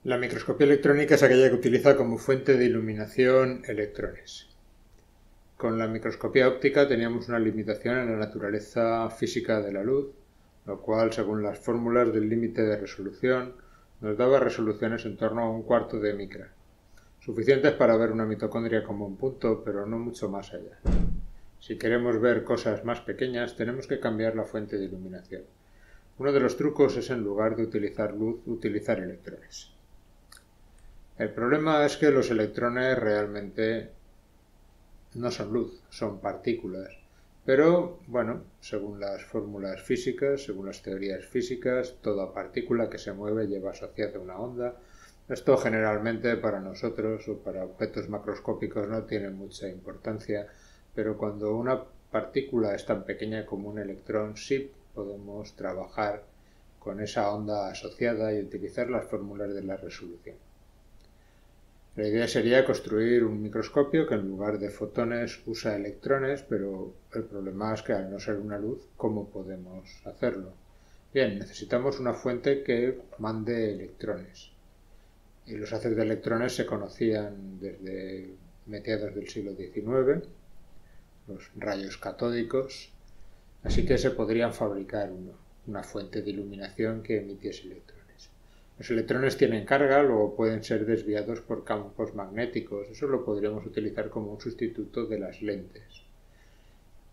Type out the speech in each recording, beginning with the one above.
La microscopía electrónica es aquella que utiliza como fuente de iluminación electrones. Con la microscopía óptica teníamos una limitación en la naturaleza física de la luz, lo cual, según las fórmulas del límite de resolución, nos daba resoluciones en torno a un cuarto de micra, suficientes para ver una mitocondria como un punto, pero no mucho más allá. Si queremos ver cosas más pequeñas, tenemos que cambiar la fuente de iluminación. Uno de los trucos es, en lugar de utilizar luz, utilizar electrones. El problema es que los electrones realmente no son luz, son partículas. Pero, bueno, según las fórmulas físicas, según las teorías físicas, toda partícula que se mueve lleva asociada una onda. Esto generalmente para nosotros o para objetos macroscópicos no tiene mucha importancia, pero cuando una partícula es tan pequeña como un electrón, sí podemos trabajar con esa onda asociada y utilizar las fórmulas de la resolución. La idea sería construir un microscopio que en lugar de fotones usa electrones, pero el problema es que al no ser una luz, ¿cómo podemos hacerlo? Bien, necesitamos una fuente que mande electrones. Y los haces de electrones se conocían desde mediados del siglo XIX, los rayos catódicos, así que se podrían fabricar una fuente de iluminación que emitiese electrones. Los electrones tienen carga, luego pueden ser desviados por campos magnéticos. Eso lo podríamos utilizar como un sustituto de las lentes.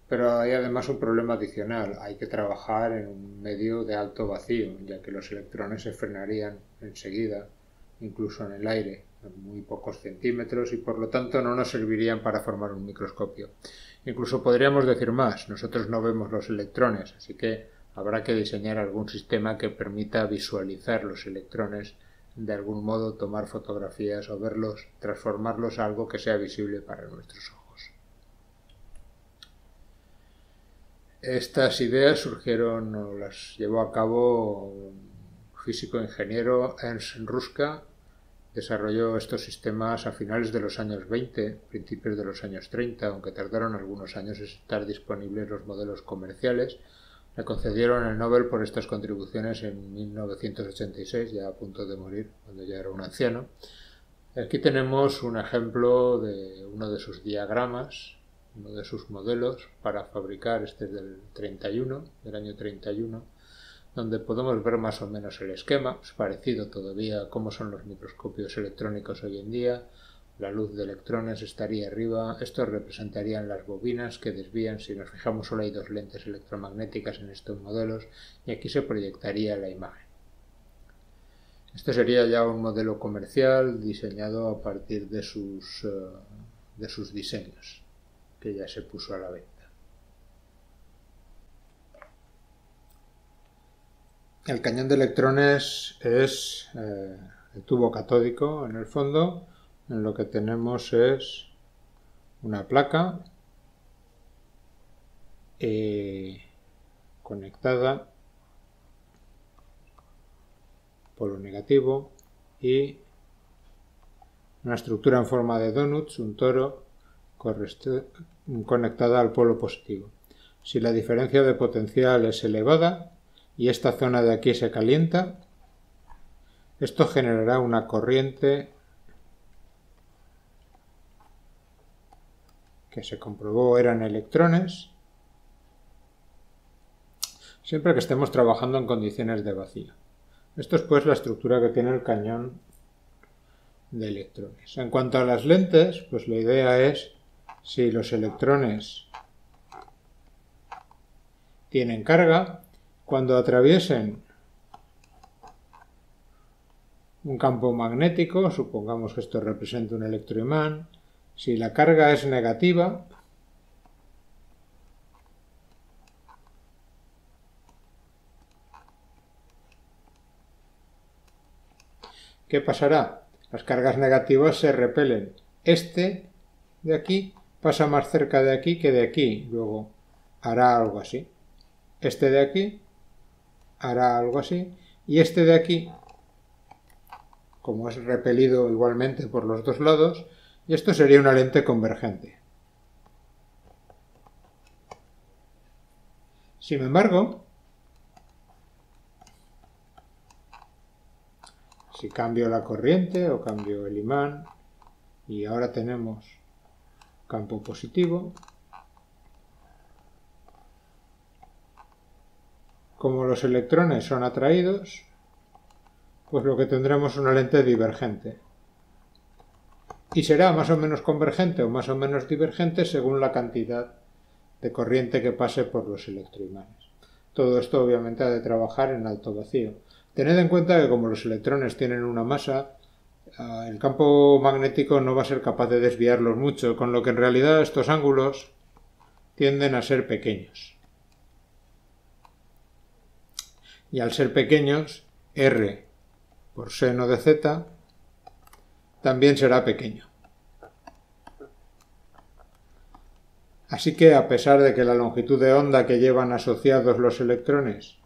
Pero hay además un problema adicional. Hay que trabajar en un medio de alto vacío, ya que los electrones se frenarían enseguida, incluso en el aire, a muy pocos centímetros, y por lo tanto no nos servirían para formar un microscopio. Incluso podríamos decir más. Nosotros no vemos los electrones, así que habrá que diseñar algún sistema que permita visualizar los electrones, de algún modo tomar fotografías o verlos, transformarlos a algo que sea visible para nuestros ojos. Estas ideas surgieron o las llevó a cabo un físico ingeniero, Ernst Ruska. Desarrolló estos sistemas a finales de los años 20, principios de los años 30, aunque tardaron algunos años en estar disponibles los modelos comerciales. Le concedieron el Nobel por estas contribuciones en 1986, ya a punto de morir, cuando ya era un anciano. Aquí tenemos un ejemplo de uno de sus diagramas, uno de sus modelos para fabricar. Este es del año 31, donde podemos ver más o menos el esquema. Es parecido todavía a cómo son los microscopios electrónicos hoy en día. La luz de electrones estaría arriba. Estos representarían las bobinas que desvían. Si nos fijamos, solo hay dos lentes electromagnéticas en estos modelos y aquí se proyectaría la imagen. Este sería ya un modelo comercial diseñado a partir de sus diseños, que ya se puso a la venta. El cañón de electrones es el tubo catódico en el fondo. En lo que tenemos es una placa conectada, polo negativo, y una estructura en forma de donuts, un toro, conectada al polo positivo. Si la diferencia de potencial es elevada y esta zona de aquí se calienta, esto generará una corriente que se comprobó eran electrones, siempre que estemos trabajando en condiciones de vacío. Esto es pues la estructura que tiene el cañón de electrones. En cuanto a las lentes, pues la idea es, si los electrones tienen carga, cuando atraviesen un campo magnético, supongamos que esto representa un electroimán, si la carga es negativa, ¿qué pasará? Las cargas negativas se repelen. Este de aquí pasa más cerca de aquí que de aquí. Luego hará algo así. Este de aquí hará algo así. Y este de aquí, como es repelido igualmente por los dos lados, y esto sería una lente convergente. Sin embargo, Si cambio la corriente o cambio el imán, y ahora tenemos campo positivo, como los electrones son atraídos, pues lo que tendremos es una lente divergente. Y será más o menos convergente o más o menos divergente según la cantidad de corriente que pase por los electroimanes. Todo esto obviamente ha de trabajar en alto vacío. Tened en cuenta que como los electrones tienen una masa, el campo magnético no va a ser capaz de desviarlos mucho, con lo que en realidad estos ángulos tienden a ser pequeños. Y al ser pequeños, R por seno de z también será pequeño. Así que a pesar de que la longitud de onda que llevan asociados los electrones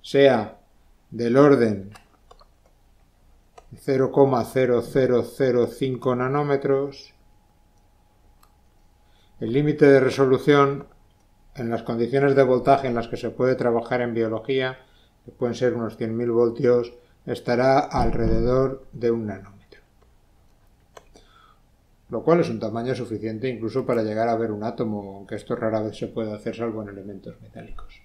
sea del orden de 0,0005 nanómetros, el límite de resolución en las condiciones de voltaje en las que se puede trabajar en biología, que pueden ser unos 100.000 voltios, estará alrededor de 1 nanómetro. Lo cual es un tamaño suficiente incluso para llegar a ver un átomo, aunque esto rara vez se puede hacer salvo en elementos metálicos.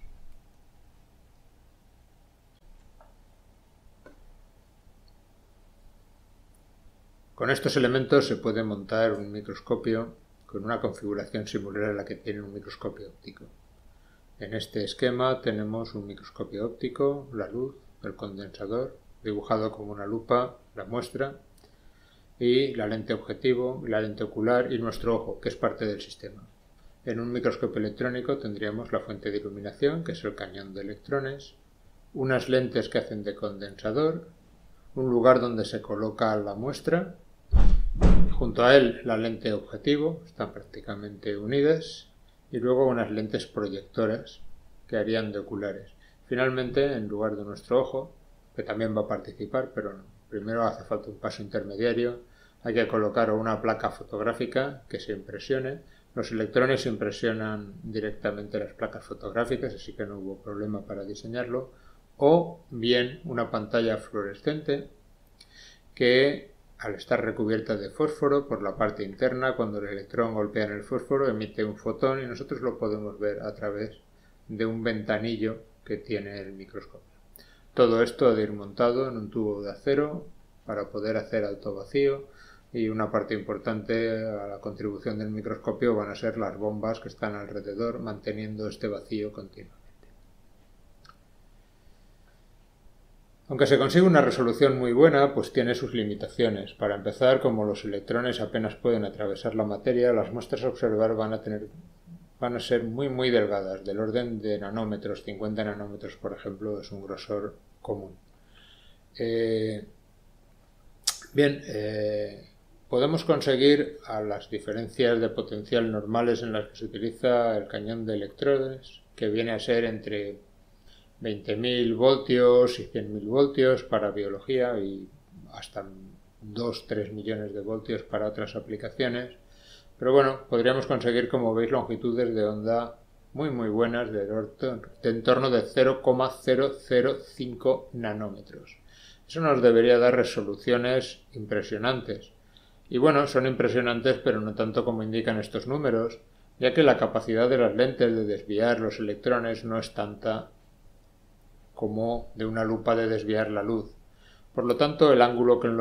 Con estos elementos se puede montar un microscopio con una configuración similar a la que tiene un microscopio óptico. En este esquema tenemos un microscopio óptico, la luz, el condensador, dibujado como una lupa, la muestra, y la lente objetivo, la lente ocular y nuestro ojo, que es parte del sistema. En un microscopio electrónico tendríamos la fuente de iluminación, que es el cañón de electrones, unas lentes que hacen de condensador, un lugar donde se coloca la muestra, junto a él la lente objetivo, están prácticamente unidas, y luego unas lentes proyectoras que harían de oculares. Finalmente, en lugar de nuestro ojo, que también va a participar, pero primero hace falta un paso intermediario, hay que colocar una placa fotográfica que se impresione. Los electrones impresionan directamente las placas fotográficas, así que no hubo problema para diseñarlo, o bien una pantalla fluorescente que, al estar recubierta de fósforo por la parte interna, cuando el electrón golpea en el fósforo emite un fotón y nosotros lo podemos ver a través de un ventanillo que tiene el microscopio. Todo esto ha de ir montado en un tubo de acero para poder hacer alto vacío, y una parte importante a la contribución del microscopio van a ser las bombas que están alrededor manteniendo este vacío continuamente. Aunque se consigue una resolución muy buena, pues tiene sus limitaciones. Para empezar, como los electrones apenas pueden atravesar la materia, las muestras a observar van a ser muy delgadas, del orden de nanómetros, 50 nanómetros por ejemplo, es un grosor común. Podemos conseguir a las diferencias de potencial normales en las que se utiliza el cañón de electrones, que viene a ser entre 20.000 voltios y 100.000 voltios para biología y hasta 2-3 millones de voltios para otras aplicaciones. Pero bueno, podríamos conseguir, como veis, longitudes de onda muy buenas de en torno de 0,005 nanómetros. Eso nos debería dar resoluciones impresionantes. Y bueno, son impresionantes, pero no tanto como indican estos números, ya que la capacidad de las lentes de desviar los electrones no es tanta como de una lupa de desviar la luz. Por lo tanto, el ángulo con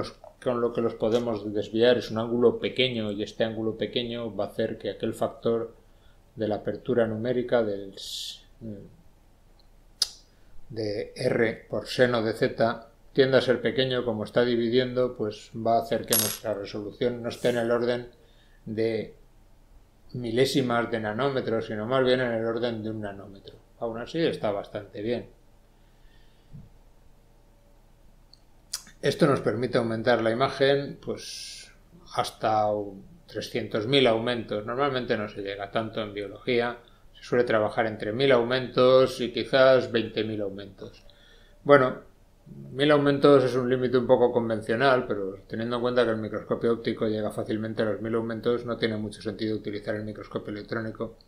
lo que los podemos desviar es un ángulo pequeño, y este ángulo pequeño va a hacer que aquel factor de la apertura numérica de R por seno de z tiende a ser pequeño. Como está dividiendo, pues va a hacer que nuestra resolución no esté en el orden de milésimas de nanómetros, sino más bien en el orden de un nanómetro. Aún así está bastante bien. Esto nos permite aumentar la imagen pues hasta 300.000 aumentos. Normalmente no se llega tanto en biología, se suele trabajar entre 1.000 aumentos y quizás 20.000 aumentos. Bueno, 1.000 aumentos es un límite un poco convencional, pero teniendo en cuenta que el microscopio óptico llega fácilmente a los 1.000 aumentos, no tiene mucho sentido utilizar el microscopio electrónico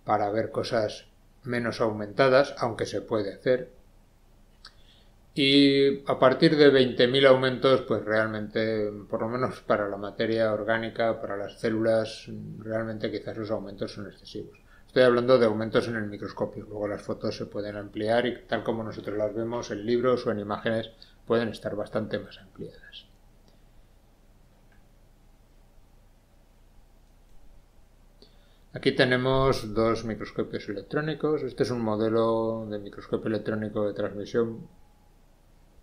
para ver cosas menos aumentadas, aunque se puede hacer. Y a partir de 20.000 aumentos, pues realmente, por lo menos para la materia orgánica, para las células, realmente quizás los aumentos son excesivos. Estoy hablando de aumentos en el microscopio. Luego las fotos se pueden ampliar y tal como nosotros las vemos en libros o en imágenes pueden estar bastante más ampliadas. Aquí tenemos dos microscopios electrónicos. Este es un modelo de microscopio electrónico de transmisión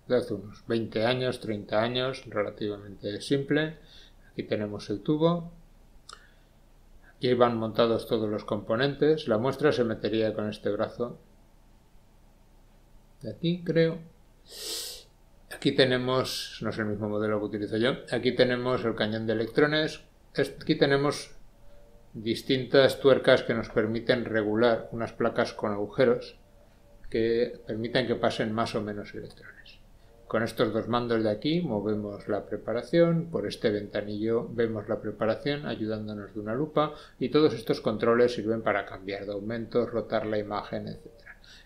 de hace unos 20 años, 30 años, relativamente simple. Aquí tenemos el tubo. Aquí van montados todos los componentes. La muestra se metería con este brazo de aquí, creo. Aquí tenemos, no es el mismo modelo que utilizo yo, aquí tenemos el cañón de electrones. Aquí tenemos distintas tuercas que nos permiten regular unas placas con agujeros que permiten que pasen más o menos electrones. Con estos dos mandos de aquí movemos la preparación, por este ventanillo vemos la preparación ayudándonos de una lupa y todos estos controles sirven para cambiar de aumentos, rotar la imagen, etc.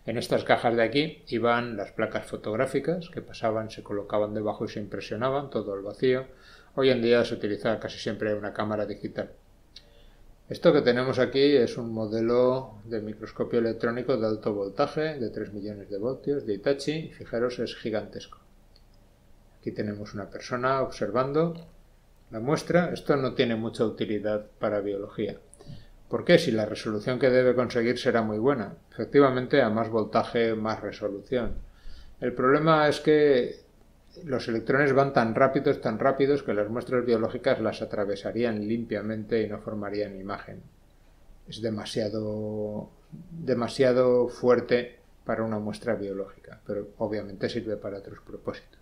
En estas cajas de aquí iban las placas fotográficas que pasaban, se colocaban debajo y se impresionaban todo al vacío. Hoy en día se utiliza casi siempre una cámara digital. Esto que tenemos aquí es un modelo de microscopio electrónico de alto voltaje de 3 millones de voltios de Hitachi y fijaros es gigantesco. Aquí tenemos una persona observando la muestra. Esto no tiene mucha utilidad para biología. ¿Por qué? Si la resolución que debe conseguir será muy buena. Efectivamente, a más voltaje, más resolución. El problema es que los electrones van tan rápidos que las muestras biológicas las atravesarían limpiamente y no formarían imagen. Es demasiado fuerte para una muestra biológica, pero obviamente sirve para otros propósitos.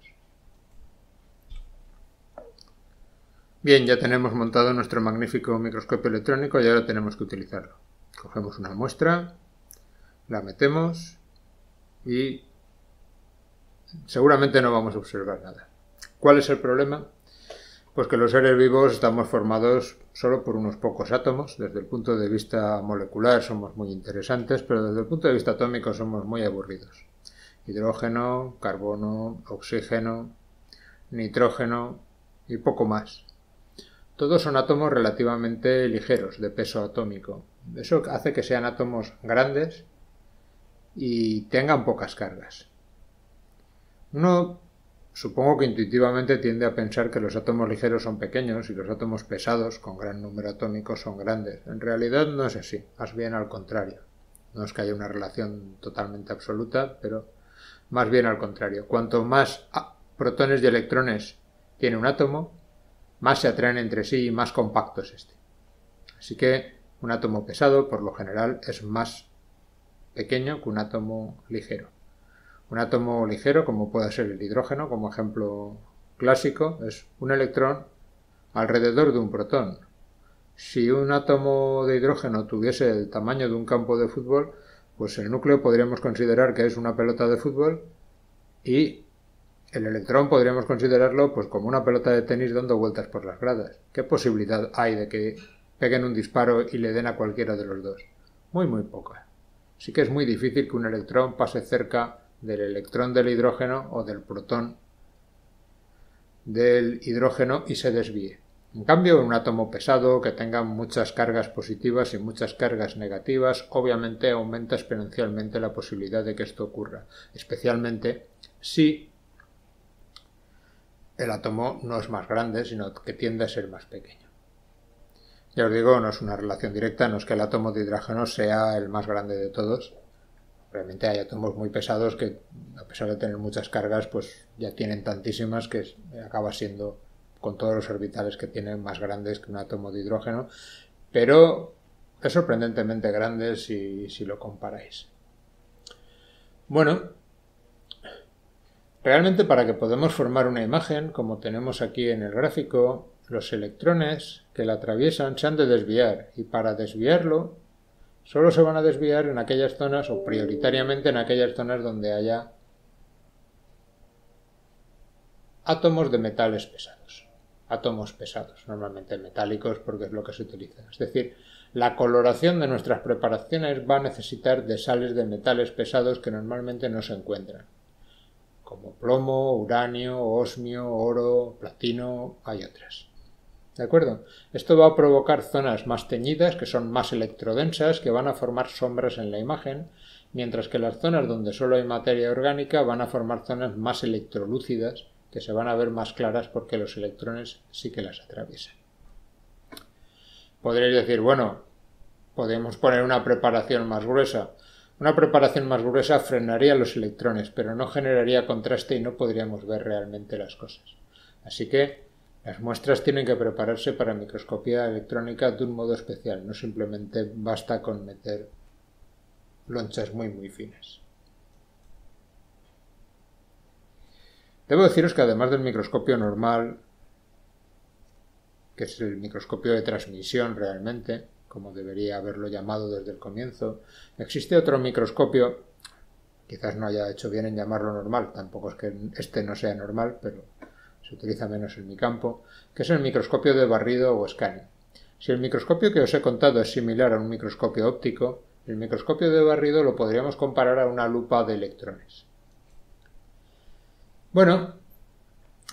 Bien, ya tenemos montado nuestro magnífico microscopio electrónico y ahora tenemos que utilizarlo. Cogemos una muestra, la metemos y seguramente no vamos a observar nada. ¿Cuál es el problema? Pues que los seres vivos estamos formados solo por unos pocos átomos. Desde el punto de vista molecular somos muy interesantes, pero desde el punto de vista atómico somos muy aburridos. Hidrógeno, carbono, oxígeno, nitrógeno y poco más. Todos son átomos relativamente ligeros, de peso atómico. Eso hace que sean átomos grandes y tengan pocas cargas. Uno supongo que intuitivamente tiende a pensar que los átomos ligeros son pequeños y los átomos pesados, con gran número atómico, son grandes. En realidad no es así, más bien al contrario. No es que haya una relación totalmente absoluta, pero más bien al contrario. Cuanto más protones y electrones tiene un átomo, más se atraen entre sí y más compacto es este. Así que un átomo pesado, por lo general, es más pequeño que un átomo ligero. Un átomo ligero, como puede ser el hidrógeno, como ejemplo clásico, es un electrón alrededor de un protón. Si un átomo de hidrógeno tuviese el tamaño de un campo de fútbol, pues el núcleo podríamos considerar que es una pelota de fútbol y el electrón podríamos considerarlo pues como una pelota de tenis dando vueltas por las gradas. ¿Qué posibilidad hay de que peguen un disparo y le den a cualquiera de los dos? Muy poca. Así que es muy difícil que un electrón pase cerca del electrón del hidrógeno o del protón del hidrógeno y se desvíe. En cambio, un átomo pesado que tenga muchas cargas positivas y muchas cargas negativas, obviamente aumenta exponencialmente la posibilidad de que esto ocurra, especialmente si el átomo no es más grande, sino que tiende a ser más pequeño. Ya os digo, no es una relación directa, no es que el átomo de hidrógeno sea el más grande de todos. Realmente hay átomos muy pesados que, a pesar de tener muchas cargas, pues ya tienen tantísimas que acaba siendo, con todos los orbitales que tienen, más grandes que un átomo de hidrógeno, pero es sorprendentemente grande si lo comparáis. Bueno, realmente para que podamos formar una imagen, como tenemos aquí en el gráfico, los electrones que la atraviesan se han de desviar, y para desviarlo solo se van a desviar en aquellas zonas, o prioritariamente en aquellas zonas donde haya átomos de metales pesados. Átomos pesados, normalmente metálicos porque es lo que se utiliza. Es decir, la coloración de nuestras preparaciones va a necesitar de sales de metales pesados que normalmente no se encuentran. como plomo, uranio, osmio, oro, platino, hay otras. ¿De acuerdo? Esto va a provocar zonas más teñidas, que son más electrodensas, que van a formar sombras en la imagen, mientras que las zonas donde solo hay materia orgánica van a formar zonas más electrolúcidas, que se van a ver más claras porque los electrones sí que las atraviesan. Podréis decir, bueno, podemos poner una preparación más gruesa. Una preparación más gruesa frenaría los electrones, pero no generaría contraste y no podríamos ver realmente las cosas. Así que las muestras tienen que prepararse para microscopía electrónica de un modo especial, no simplemente basta con meter lonchas muy finas. Debo deciros que además del microscopio normal, que es el microscopio de transmisión realmente, como debería haberlo llamado desde el comienzo, existe otro microscopio, quizás no haya hecho bien en llamarlo normal, tampoco es que este no sea normal, pero se utiliza menos en mi campo, que es el microscopio de barrido o scanning. Si el microscopio que os he contado es similar a un microscopio óptico, el microscopio de barrido lo podríamos comparar a una lupa de electrones. Bueno,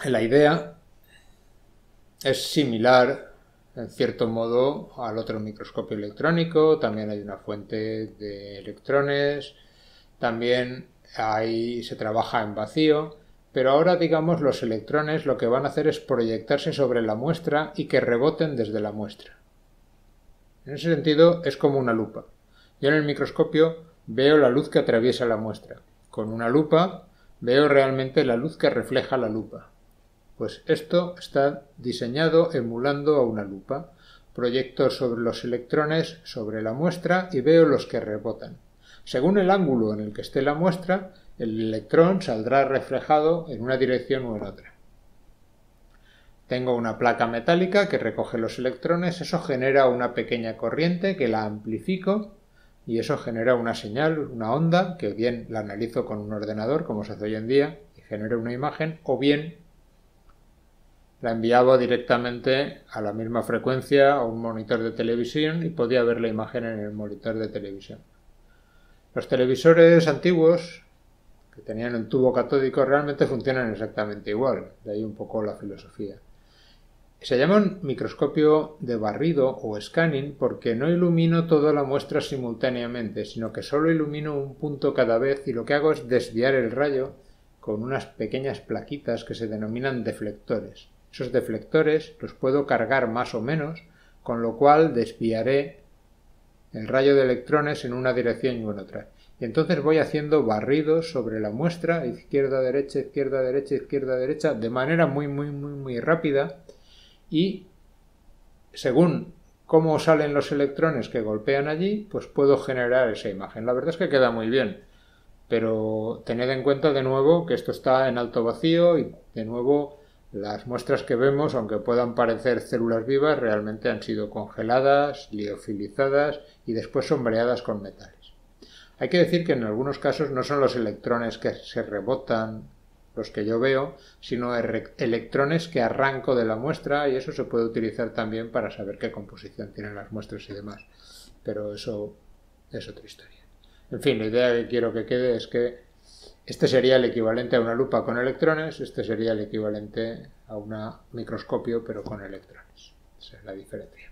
la idea es similar en cierto modo al otro microscopio electrónico, también hay una fuente de electrones, también se trabaja en vacío, pero ahora digamos los electrones lo que van a hacer es proyectarse sobre la muestra y que reboten desde la muestra. En ese sentido es como una lupa. Yo en el microscopio veo la luz que atraviesa la muestra. Con una lupa veo realmente la luz que refleja la lupa. Pues esto está diseñado emulando a una lupa. Proyecto sobre los electrones sobre la muestra y veo los que rebotan. Según el ángulo en el que esté la muestra, el electrón saldrá reflejado en una dirección u en otra. Tengo una placa metálica que recoge los electrones, eso genera una pequeña corriente que la amplifico y eso genera una señal, una onda, que bien la analizo con un ordenador, como se hace hoy en día, y genera una imagen, o bien la enviaba directamente a la misma frecuencia a un monitor de televisión y podía ver la imagen en el monitor de televisión. Los televisores antiguos, que tenían el tubo catódico, realmente funcionan exactamente igual, de ahí un poco la filosofía. Se llaman microscopio de barrido o scanning porque no ilumino toda la muestra simultáneamente, sino que solo ilumino un punto cada vez y lo que hago es desviar el rayo con unas pequeñas plaquitas que se denominan deflectores. Esos deflectores los puedo cargar más o menos, con lo cual desviaré el rayo de electrones en una dirección y en otra. Y entonces voy haciendo barridos sobre la muestra, izquierda, derecha, izquierda, derecha, izquierda, derecha, de manera muy rápida, y según cómo salen los electrones que golpean allí, pues puedo generar esa imagen. La verdad es que queda muy bien, pero tened en cuenta de nuevo que esto está en alto vacío y de nuevo las muestras que vemos, aunque puedan parecer células vivas, realmente han sido congeladas, liofilizadas y después sombreadas con metales. Hay que decir que en algunos casos no son los electrones que se rebotan los que yo veo, sino electrones que arranco de la muestra, y eso se puede utilizar también para saber qué composición tienen las muestras y demás. Pero eso es otra historia. En fin, la idea que quiero que quede es que este sería el equivalente a una lupa con electrones, este sería el equivalente a un microscopio pero con electrones. Esa es la diferencia.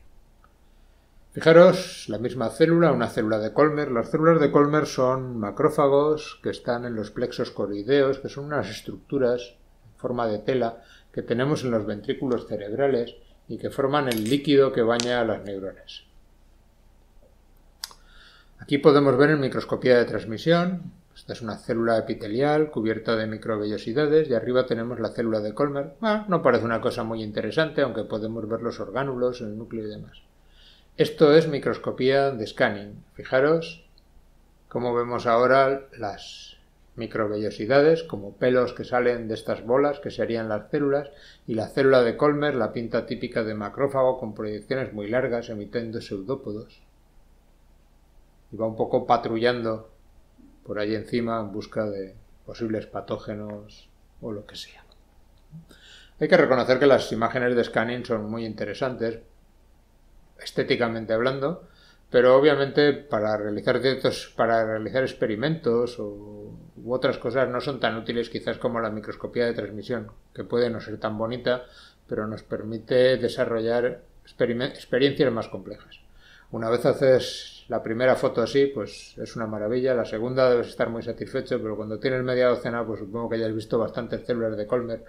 Fijaros, la misma célula, una célula de Colmer. Las células de Colmer son macrófagos que están en los plexos coroideos, que son unas estructuras en forma de tela que tenemos en los ventrículos cerebrales y que forman el líquido que baña a las neuronas. Aquí podemos ver en microscopía de transmisión. Esta es una célula epitelial cubierta de microvellosidades y arriba tenemos la célula de Colmer. No parece una cosa muy interesante, aunque podemos ver los orgánulos, el núcleo y demás. Esto es microscopía de scanning. Fijaros cómo vemos ahora las microvellosidades como pelos que salen de estas bolas que serían las células, y la célula de Colmer, la pinta típica de macrófago con proyecciones muy largas emitiendo pseudópodos. Y va un poco patrullando por ahí encima en busca de posibles patógenos o lo que sea. Hay que reconocer que las imágenes de scanning son muy interesantes, estéticamente hablando, pero obviamente para realizar experimentos o u otras cosas no son tan útiles quizás como la microscopía de transmisión, que puede no ser tan bonita, pero nos permite desarrollar experiencias más complejas. Una vez haces la primera foto así, pues es una maravilla. La segunda debes estar muy satisfecho, pero cuando tienes media docena, pues supongo que hayas visto bastantes células de Colmer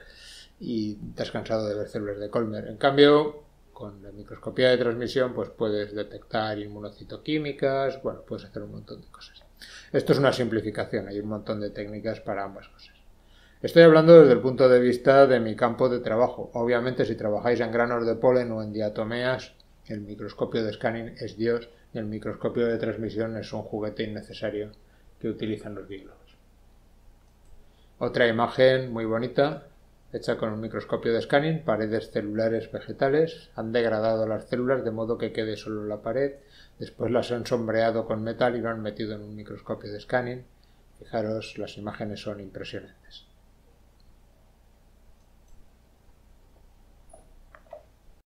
y te has cansado de ver células de Colmer. En cambio, con la microscopía de transmisión, pues puedes detectar inmunocitoquímicas, bueno, puedes hacer un montón de cosas. Esto es una simplificación, hay un montón de técnicas para ambas cosas. Estoy hablando desde el punto de vista de mi campo de trabajo. Obviamente, si trabajáis en granos de polen o en diatomeas, el microscopio de scanning es Dios y el microscopio de transmisión es un juguete innecesario que utilizan los biólogos. Otra imagen muy bonita, hecha con un microscopio de scanning, paredes celulares vegetales. Han degradado las células de modo que quede solo la pared. Después las han sombreado con metal y lo han metido en un microscopio de scanning. Fijaros, las imágenes son impresionantes.